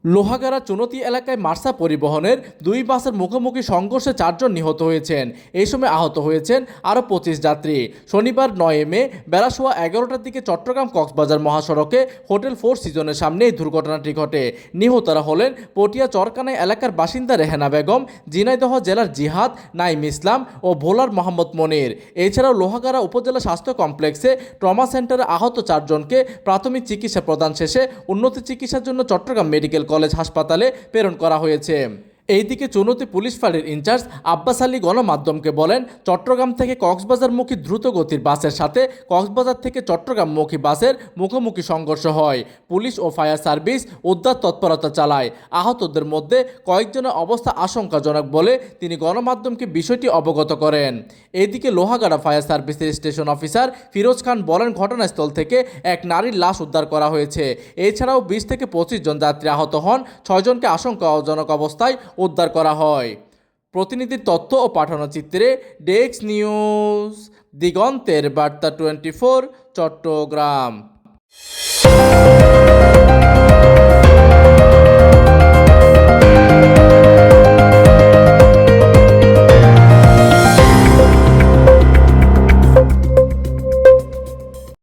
লোহাগাড়া চুনতি এলাকায় মার্সা পরিবহনের দুই বাসের মুখোমুখি সংঘর্ষে 4 জন নিহত হয়েছেন। এই সময় আহত হয়েছেন আরও 25 যাত্রী। শনিবার 9 মে বেলা সোয়া 11টার দিকে চট্টগ্রাম কক্সবাজার মহাসড়কে হোটেল ফোর সিজনের সামনে এই দুর্ঘটনাটি ঘটে। নিহতরা হলেন পটিয়া চরকানাই এলাকার বাসিন্দা রেহানা বেগম, ঝিনাইদহ জেলার জিহাদ, নাইম ইসলাম ও ভোলার মোহাম্মদ মনির। এছাড়াও লোহাগাড়া উপজেলা স্বাস্থ্য কমপ্লেক্সে ট্রমা সেন্টারে আহত 4 জনকে প্রাথমিক চিকিৎসা প্রদান শেষে উন্নত চিকিৎসার জন্য চট্টগ্রাম মেডিকেল কলেজ হাসপাতালে প্রেরণ করা হয়েছে। এইদিকে চুনতি পুলিশ ফাঁড়ির ইনচার্জ আব্বাস আলী গণমাধ্যমকে বলেন, চট্টগ্রাম থেকে কক্সবাজারমুখী দ্রুতগতির বাসের সাথে কক্সবাজার থেকে চট্টগ্রামমুখী বাসের মুখোমুখি সংঘর্ষ হয়। পুলিশ ও ফায়ার সার্ভিস উদ্ধার তৎপরতা চালায়। আহতদের মধ্যে কয়েকজনের অবস্থা আশঙ্কাজনক বলে তিনি গণমাধ্যমকে বিষয়টি অবগত করেন। এদিকে লোহাগাড়া ফায়ার সার্ভিসের স্টেশন অফিসার ফিরোজ খান বলেন, ঘটনাস্থল থেকে এক নারীর লাশ উদ্ধার করা হয়েছে। এছাড়াও 20 থেকে 25 জন যাত্রী আহত হন, 6 জনকে আশঙ্কাজনক অবস্থায় উদ্ধার করা হয়। প্রতিনিধির তথ্য ও পাঠানো চিত্রে ডেস্ক নিউজ, দিগন্তের বার্তা 24, চট্টগ্রাম।